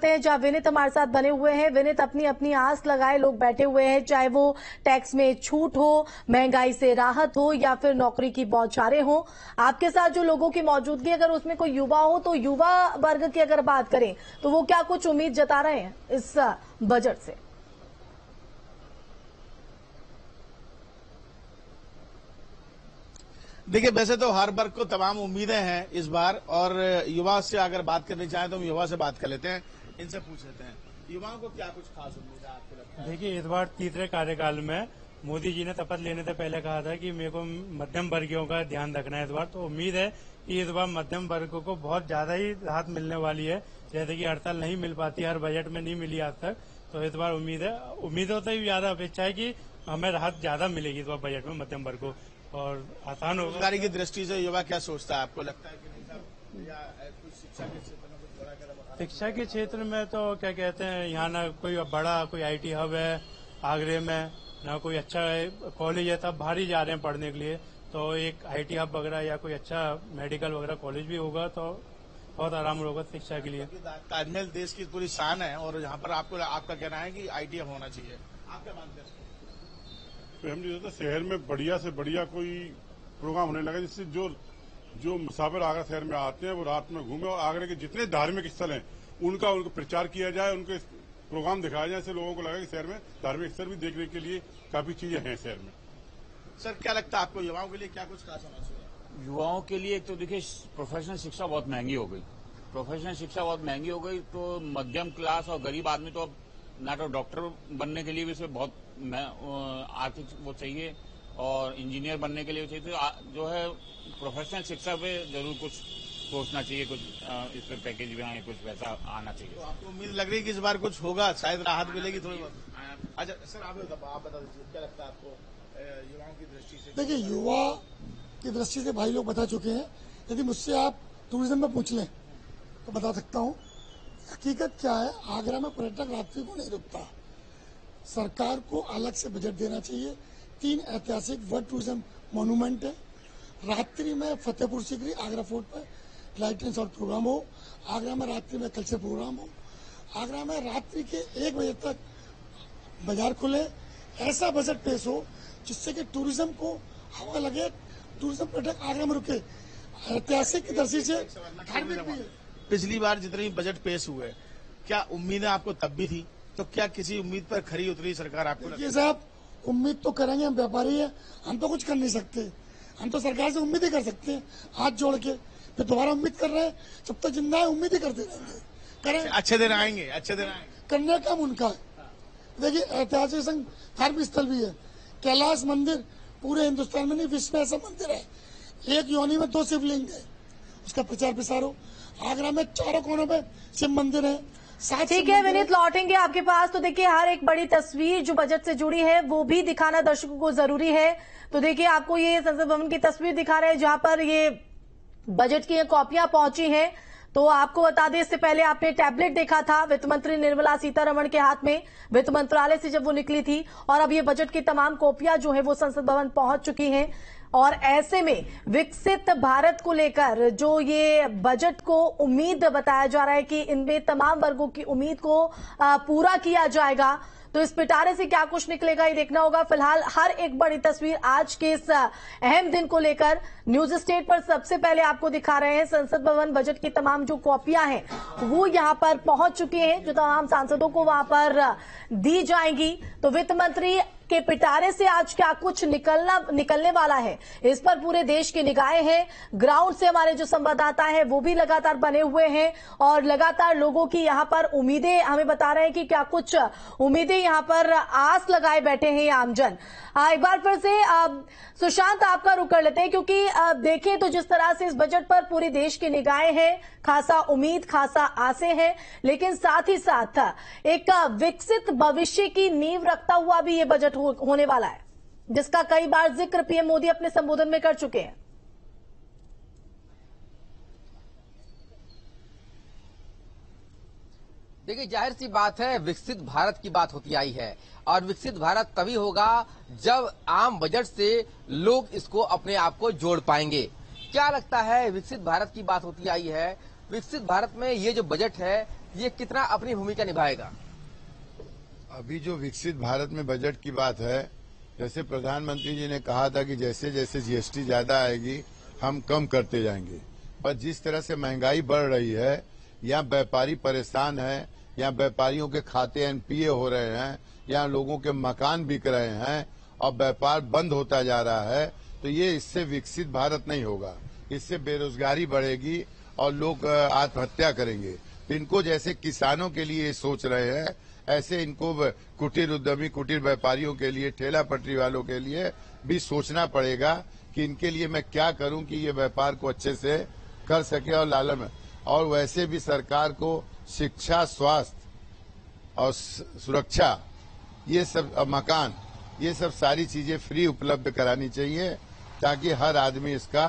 हैं जहां विनीत हमारे साथ बने हुए हैं। विनीत, अपनी अपनी आस लगाए लोग बैठे हुए हैं, चाहे वो टैक्स में छूट हो, महंगाई से राहत हो या फिर नौकरी की बौछारें हो। आपके साथ जो लोगों की मौजूदगी, अगर उसमें कोई युवा हो तो युवा वर्ग की अगर बात करें तो वो क्या कुछ उम्मीद जता रहे हैं इस बजट से? देखिए, वैसे तो हर वर्ग को तमाम उम्मीदें हैं इस बार, और युवा से अगर बात करनी चाहें तो हम युवा से बात कर लेते हैं, इनसे पूछ लेते हैं युवाओं को क्या कुछ खास उम्मीद है आपको लगता है? देखिए, इस बार तीसरे कार्यकाल में मोदी जी ने शपथ लेने से पहले कहा था कि मेरे को मध्यम वर्गीयों का ध्यान रखना है इस बार। तो उम्मीद है कि इस बार मध्यम वर्ग को बहुत ज्यादा ही राहत मिलने वाली है, जैसे कि हर साल नहीं मिल पाती, हर बजट में नहीं मिली आज तक। तो इस बार उम्मीद है, उम्मीदों से भी ज्यादा अपेक्षा है कि हमें राहत ज्यादा मिलेगी इस बार बजट में मध्यम वर्ग को, और आसान होगा। रोजगारी की दृष्टि से युवा क्या सोचता है, आपको लगता है कि नहीं साहब, या कुछ शिक्षा के क्षेत्र में कुछ बड़ा कदम उठाना? शिक्षा के क्षेत्र में तो क्या कहते हैं, यहाँ ना कोई बड़ा कोई आईटी हब है आगरे में, ना कोई अच्छा कॉलेज है, सब बाहर ही जा रहे हैं पढ़ने के लिए। तो एक आईटी हब वगैरह या कोई अच्छा मेडिकल वगैरह कॉलेज भी होगा तो बहुत आराम होगा शिक्षा के लिए। ताजमहल देश की पूरी शान है, और यहाँ पर आपका कहना है कि आईटी हब होना चाहिए, आप क्या मानते हैं? तो हम जो शहर में बढ़िया से बढ़िया कोई प्रोग्राम होने लगा, जिससे जो मुसाफिर आगरा शहर में आते हैं वो रात में घूमे, और आगरे के जितने धार्मिक स्थल हैं उनका प्रचार किया जाए, उनके प्रोग्राम दिखाया जाए, इससे लोगों को लगा कि शहर में धार्मिक स्थल भी देखने के लिए काफी चीजें हैं शहर में। सर, क्या लगता है आपको युवाओं के लिए क्या कुछ खास होना चाहिए? युवाओं के लिए तो देखिए, प्रोफेशनल शिक्षा बहुत महंगी हो गई। प्रोफेशनल शिक्षा बहुत महंगी हो गई, तो मध्यम क्लास और गरीब आदमी तो अब ना तो डॉक्टर बनने के लिए भी इसमें बहुत आर्थिक वो चाहिए, और इंजीनियर बनने के लिए भी चाहिए। तो जो है प्रोफेशनल शिक्षा पे जरूर कुछ सोचना चाहिए, कुछ इस पर पैकेज भी आए, कुछ पैसा आना चाहिए। तो आपको उम्मीद लग रही है कि इस बार कुछ होगा, शायद राहत मिलेगी थोड़ी बहुत? अच्छा सर, आप बता दीजिए, क्या लगता है आपको युवाओं की दृष्टि से? देखिए, युवा की दृष्टि से भाई लोग बता चुके हैं। यदि मुझसे आप टूरिज्म में पूछ लें तो बता सकता हूँ। हकीकत क्या है, आगरा में पर्यटक रात्रि को नहीं रुकता। सरकार को अलग से बजट देना चाहिए। 3 ऐतिहासिक वर्ल्ड टूरिज्म मॉन्यूमेंट है। रात्रि में फतेहपुर सीकरी आगरा फोर्ट पर लाइट एंड साउंड प्रोग्राम हो, आगरा में रात्रि में कल्चर प्रोग्राम हो, आगरा में रात्रि के 1 बजे तक बाजार खुले, ऐसा बजट पेश हो जिससे कि टूरिज्म को हवा लगे, टूरिज्म पर्यटक आगरा में रुके। ऐतिहासिक की दृष्टि से धार्मिक भी है। पिछली बार जितने बजट पेश हुए, क्या उम्मीदें आपको तब भी थी? तो क्या किसी उम्मीद पर खरी उतरी सरकार आपको? देखिए साहब, उम्मीद तो करेंगे, हम व्यापारी हैं, हम तो कुछ कर नहीं सकते। हम तो सरकार से उम्मीद ही कर सकते हैं हाथ जोड़ के। फिर दोबारा उम्मीद कर रहे हैं, जब तक जिंदा है उम्मीद ही करते रहेंगे। करें, अच्छे दिन आएंगे, अच्छे दिन आएंगे, करने का काम उनका है। देखिए, ऐतिहासिक संघ धार्मिक स्थल भी है। कैलाश मंदिर पूरे हिंदुस्तान में नहीं, विश्व में ऐसा मंदिर है। एक योनि में 2 शिवलिंग है, उसका प्रचार प्रसार हो। आगरा में चारों कोनों पे शिव मंदिर है। ठीक है विनीत, लौटेंगे आपके पास। तो देखिए, हर एक बड़ी तस्वीर जो बजट से जुड़ी है वो भी दिखाना दर्शकों को जरूरी है। तो देखिए, आपको ये संसद भवन की तस्वीर दिखा रहे हैं जहां पर ये बजट की कॉपियां पहुंची हैं। तो आपको बता दें, इससे पहले आपने टैबलेट देखा था वित्त मंत्री निर्मला सीतारमण के हाथ में, वित्त मंत्रालय से जब वो निकली थी, और अब ये बजट की तमाम कॉपियां जो है वो संसद भवन पहुंच चुकी हैं। और ऐसे में विकसित भारत को लेकर जो ये बजट को उम्मीद बताया जा रहा है कि इनमें तमाम वर्गों की उम्मीद को पूरा किया जाएगा, तो इस पिटारे से क्या कुछ निकलेगा ये देखना होगा। फिलहाल हर एक बड़ी तस्वीर आज के इस अहम दिन को लेकर न्यूज स्टेट पर सबसे पहले आपको दिखा रहे हैं। संसद भवन बजट की तमाम जो कॉपियां हैं वो यहां पर पहुंच चुकी हैं, जो तमाम सांसदों को वहां पर दी जाएंगी। तो वित्त मंत्री के पिटारे से आज क्या कुछ निकलने वाला है, इस पर पूरे देश की निगाहें हैं। ग्राउंड से हमारे जो संवाददाता हैं वो भी लगातार बने हुए हैं, और लगातार लोगों की यहां पर उम्मीदें हमें बता रहे हैं कि क्या कुछ उम्मीदें यहां पर आस लगाए बैठे हैं आमजन। एक बार फिर से सुशांत, आपका रुख कर लेते हैं, क्योंकि देखें तो जिस तरह से इस बजट पर पूरे देश की निगाहें हैं, खासा उम्मीद, खासा आसें हैं, लेकिन साथ ही साथ एक विकसित भविष्य की नींव रखता हुआ भी ये बजट होने वाला है, जिसका कई बार जिक्र पीएम मोदी अपने संबोधन में कर चुके हैं। देखिए, जाहिर सी बात है, विकसित भारत की बात होती आई है, और विकसित भारत तभी होगा जब आम बजट से लोग इसको अपने आप को जोड़ पाएंगे। क्या लगता है, विकसित भारत की बात होती आई है, विकसित भारत में ये जो बजट है ये कितना अपनी भूमिका निभाएगा? अभी जो विकसित भारत में बजट की बात है, जैसे प्रधानमंत्री जी ने कहा था कि जैसे जैसे जीएसटी ज्यादा आएगी हम कम करते जाएंगे, पर जिस तरह से महंगाई बढ़ रही है, यहाँ व्यापारी परेशान है, यहाँ व्यापारियों के खाते एनपीए हो रहे हैं, यहाँ लोगों के मकान बिक रहे हैं और व्यापार बंद होता जा रहा है, तो ये इससे विकसित भारत नहीं होगा। इससे बेरोजगारी बढ़ेगी और लोग आत्महत्या करेंगे। तो इनको जैसे किसानों के लिए सोच रहे हैं, ऐसे इनको कुटीर उद्यमी, कुटीर व्यापारियों के लिए, ठेला पटरी वालों के लिए भी सोचना पड़ेगा कि इनके लिए मैं क्या करूं कि ये व्यापार को अच्छे से कर सके और लालम। और वैसे भी सरकार को शिक्षा, स्वास्थ्य और सुरक्षा, ये सब, मकान, ये सब सारी चीजें फ्री उपलब्ध करानी चाहिए ताकि हर आदमी इसका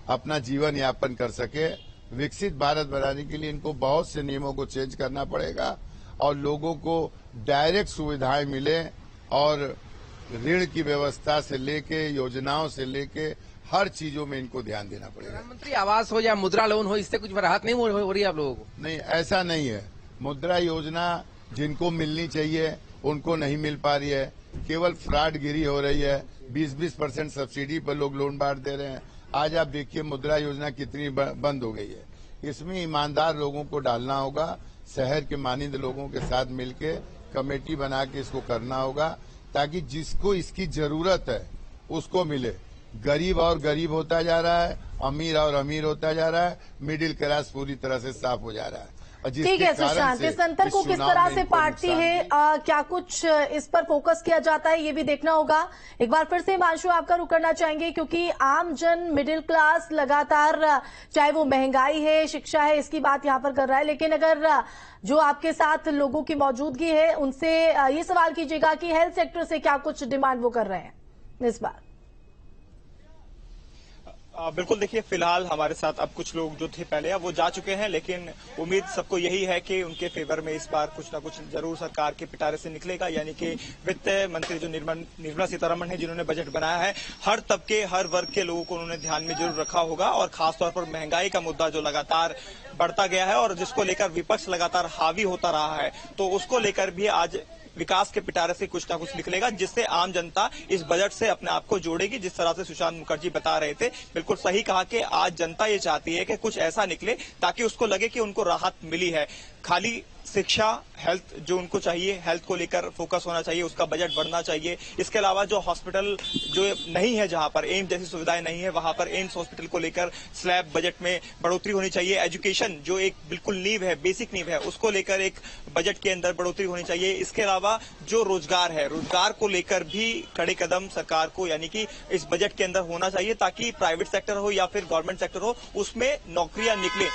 अपना जीवन यापन कर सके। विकसित भारत बनाने के लिए इनको बहुत से नियमों को चेंज करना पड़ेगा और लोगों को डायरेक्ट सुविधाएं मिले और ऋण की व्यवस्था से लेके, योजनाओं से लेके हर चीजों में इनको ध्यान देना पड़ेगा। प्रधानमंत्री आवास हो या मुद्रा लोन हो, इससे कुछ राहत नहीं हो रही है आप लोगों को? नहीं, ऐसा नहीं है। मुद्रा योजना जिनको मिलनी चाहिए उनको नहीं मिल पा रही है, केवल फ्रॉडगिरी हो रही है। 20-20% सब्सिडी पर लोग लोन बांट दे रहे हैं। आज आप देखिए मुद्रा योजना कितनी बंद हो गई है। इसमें ईमानदार लोगों को डालना होगा, शहर के मानिंद लोगों के साथ मिलके कमेटी बना के इसको करना होगा ताकि जिसको इसकी जरूरत है उसको मिले। गरीब और गरीब होता जा रहा है, अमीर और अमीर होता जा रहा है, मिडिल क्लास पूरी तरह से साफ हो जा रहा है। ठीक है सुशांत, इस अंतर को किस तरह से पाटती है, क्या कुछ इस पर फोकस किया जाता है, ये भी देखना होगा। एक बार फिर से हिमांशु आपका रुख करना चाहेंगे क्योंकि आम जन, मिडिल क्लास लगातार, चाहे वो महंगाई है, शिक्षा है, इसकी बात यहाँ पर कर रहा है, लेकिन अगर जो आपके साथ लोगों की मौजूदगी है उनसे ये सवाल कीजिएगा कि हेल्थ सेक्टर से क्या कुछ डिमांड वो कर रहे हैं इस बार। बिल्कुल, देखिए फिलहाल हमारे साथ अब कुछ लोग जो थे पहले वो जा चुके हैं, लेकिन उम्मीद सबको यही है कि उनके फेवर में इस बार कुछ ना कुछ जरूर सरकार के पिटारे से निकलेगा। यानी कि वित्त मंत्री जो निर्मला सीतारमण है, जिन्होंने बजट बनाया है, हर तबके, हर वर्ग के लोगों को उन्होंने ध्यान में जरूर रखा होगा और खासतौर पर महंगाई का मुद्दा जो लगातार बढ़ता गया है और जिसको लेकर विपक्ष लगातार हावी होता रहा है, तो उसको लेकर भी आज विकास के पिटारे से कुछ ना कुछ निकलेगा जिससे आम जनता इस बजट से अपने आप को जोड़ेगी। जिस तरह से सुशांत मुखर्जी बता रहे थे, बिल्कुल सही कहा कि आज जनता ये चाहती है कि कुछ ऐसा निकले ताकि उसको लगे कि उनको राहत मिली है। खाली शिक्षा, हेल्थ जो उनको चाहिए, हेल्थ को लेकर फोकस होना चाहिए, उसका बजट बढ़ना चाहिए। इसके अलावा जो हॉस्पिटल जो नहीं है, जहां पर एम्स जैसी सुविधाएं नहीं है, वहां पर एम्स हॉस्पिटल को लेकर स्लैब बजट में बढ़ोतरी होनी चाहिए। एजुकेशन जो एक बिल्कुल नींव है, बेसिक नींव है, उसको लेकर एक बजट के अंदर बढ़ोतरी होनी चाहिए। इसके अलावा जो रोजगार है, रोजगार को लेकर भी कड़े कदम सरकार को यानी कि इस बजट के अंदर होना चाहिए ताकि प्राइवेट सेक्टर हो या फिर गवर्नमेंट सेक्टर हो, उसमें नौकरियां निकले।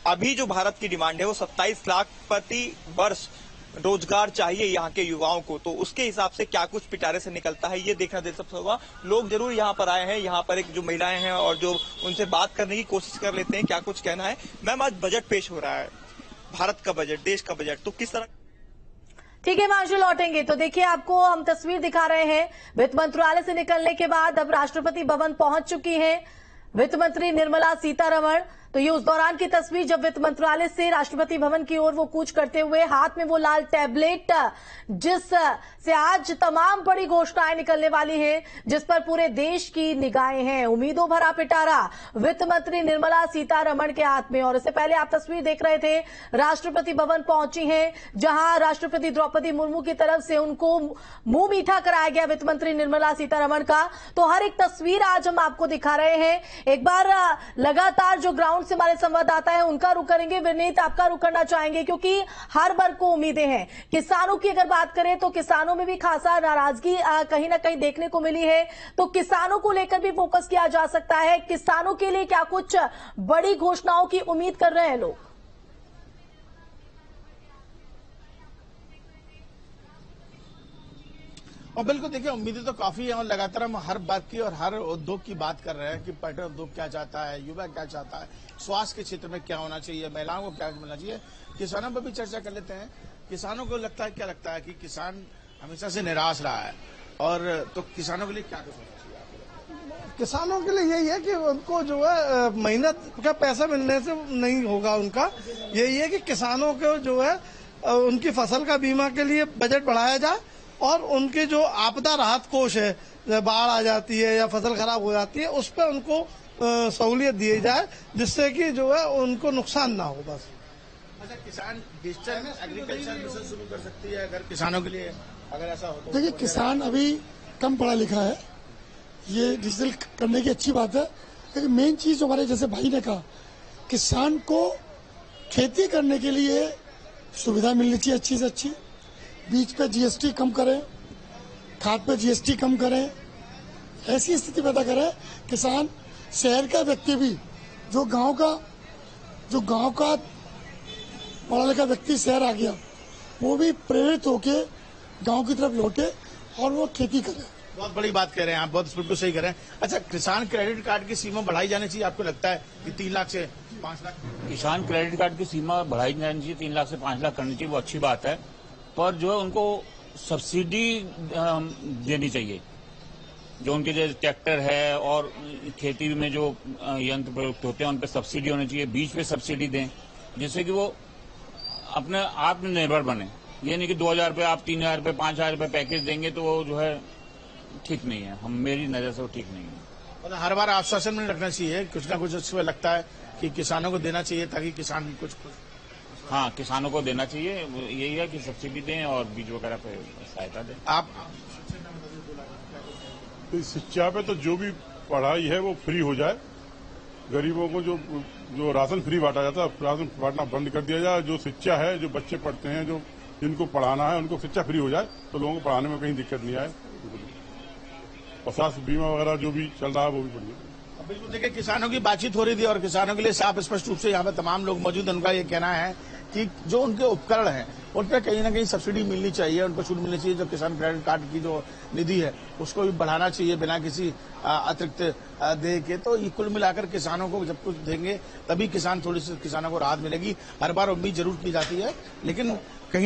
अभी जो भारत की डिमांड है वो 27 लाख प्रति वर्ष रोजगार चाहिए यहाँ के युवाओं को, तो उसके हिसाब से क्या कुछ पिटारे से निकलता है ये देखना दिलचस्प होगा। लोग जरूर यहाँ पर आए हैं, यहाँ पर एक जो महिलाएं हैं और जो उनसे बात करने की कोशिश कर लेते हैं, क्या कुछ कहना है। मैम, आज बजट पेश हो रहा है, भारत का बजट, देश का बजट, तो किस तरह? ठीक है हिमांशु, लौटेंगे तो देखिए आपको हम तस्वीर दिखा रहे हैं। वित्त मंत्रालय से निकलने के बाद अब राष्ट्रपति भवन पहुंच चुकी है वित्त मंत्री निर्मला सीतारमण। तो ये उस दौरान की तस्वीर जब वित्त मंत्रालय से राष्ट्रपति भवन की ओर वो कूच करते हुए, हाथ में वो लाल टैबलेट जिस से आज तमाम बड़ी घोषणाएं निकलने वाली हैं, जिस पर पूरे देश की निगाहें हैं। उम्मीदों भरा पिटारा वित्त मंत्री निर्मला सीतारमण के हाथ में। और इससे पहले आप तस्वीर देख रहे थे, राष्ट्रपति भवन पहुंची हैं, जहां राष्ट्रपति द्रौपदी मुर्मू की तरफ से उनको मुंह मीठा कराया गया वित्त मंत्री निर्मला सीतारमण का। तो हर एक तस्वीर आज हम आपको दिखा रहे हैं। एक बार लगातार जो ग्राउंड से हमारे संवाददाता है उनका रुख करेंगे। विनीत, आपका रुख करना चाहेंगे क्योंकि हर वर्ग को उम्मीदें हैं। किसानों की अगर बात करें तो किसानों में भी खासा नाराजगी कहीं ना कहीं देखने को मिली है, तो किसानों को लेकर भी फोकस किया जा सकता है। किसानों के लिए क्या कुछ बड़ी घोषणाओं की उम्मीद कर रहे हैं लोग? और बिल्कुल देखिए, उम्मीदें तो काफी हैं और लगातार हम हर बात की और हर उद्योग की बात कर रहे हैं कि पर्यटन उद्योग क्या चाहता है, युवा क्या चाहता है, स्वास्थ्य के क्षेत्र में क्या होना चाहिए, महिलाओं को क्या मिलना चाहिए। किसानों पर भी चर्चा कर लेते हैं। किसानों को क्या लगता है कि किसान हमेशा से निराश रहा है, और तो किसानों के लिए क्या कुछ होना चाहिए? किसानों के लिए यही है कि उनको जो है मेहनत का पैसा मिलने से नहीं होगा उनका। यही है कि किसानों को जो है उनकी फसल का बीमा के लिए बजट बढ़ाया जाए और उनके जो आपदा राहत कोष है, बाढ़ आ जाती है या फसल खराब हो जाती है, उस पर उनको सहूलियत दी जाए जिससे कि जो है उनको नुकसान ना हो। बस अच्छा, किसान डिजिटल एग्रीकल्चर मिशन शुरू कर सकती है अगर किसानों के लिए, अगर ऐसा हो तो? देखिए, किसान अभी कम पढ़ा लिखा है, ये डिजिटल करने की अच्छी बात है, लेकिन मेन चीज हमारे जैसे भाई ने कहा, किसान को खेती करने के लिए सुविधा मिलनी चाहिए अच्छी से अच्छी। बीज पे जीएसटी कम करें, खाद पे जीएसटी कम करें, ऐसी स्थिति पैदा करें किसान, शहर का व्यक्ति भी, जो गांव का पढ़ा लिखा व्यक्ति शहर आ गया, वो भी प्रेरित होके गांव की तरफ लौटे और वो खेती करे। बहुत बड़ी बात कह रहे हैं आप, बहुत बिल्कुल सही कह रहे हैं। अच्छा, किसान क्रेडिट कार्ड की सीमा बढ़ाई जानी चाहिए, आपको लगता है कि 3 लाख से 5 लाख? किसान क्रेडिट कार्ड की सीमा बढ़ाई जानी चाहिए, 3 लाख से 5 लाख करनी चाहिए, वो अच्छी बात है। पर जो है उनको सब्सिडी देनी चाहिए, जो उनके जो ट्रैक्टर है और खेती में जो यंत्र प्रयुक्त होते हैं उन पर सब्सिडी होनी चाहिए। बीज पे सब्सिडी दें जिससे कि वो अपने आत्मनिर्भर बने। ये नहीं कि 2,000 रुपये आप 3,000 रुपये 5,000 रुपये पैकेज देंगे तो वो जो है ठीक नहीं है। मेरी नजर से वो ठीक नहीं है। मतलब हर बार आश्वासन में रखना चाहिए, कुछ ना कुछ उसमें लगता है कि किसानों को देना चाहिए ताकि किसान भी कुछ। हाँ, किसानों को देना चाहिए, यही है कि सब्सिडी दें और बीज वगैरह पे सहायता दें। आप तो शिक्षा पे तो जो भी पढ़ाई है वो फ्री हो जाए, गरीबों को जो राशन फ्री बांटा जाता है राशन बांटना बंद कर दिया जाए। जो शिक्षा है, जो बच्चे पढ़ते हैं, जो जिनको पढ़ाना है उनको शिक्षा फ्री हो जाए तो लोगों को पढ़ाने में कहीं दिक्कत नहीं आए। और स्वास्थ्य बीमा वगैरह जो भी चल रहा है वो भी बढ़िया। बिल्कुल, देखिए किसानों की बातचीत हो रही थी और किसानों के लिए साफ स्पष्ट रूप से यहाँ पे तमाम लोग मौजूद हैं। उनका ये कहना है कि जो उनके उपकरण हैं उन पर कहीं ना कहीं सब्सिडी मिलनी चाहिए, उनको छूट मिलनी चाहिए। जो किसान क्रेडिट कार्ड की जो निधि है उसको भी बढ़ाना चाहिए बिना किसी अतिरिक्त दे के। तो ये कुल मिलाकर किसानों को जब कुछ देंगे तभी किसानों को राहत मिलेगी। हर बार उम्मीद जरूर की जाती है, लेकिन कहीं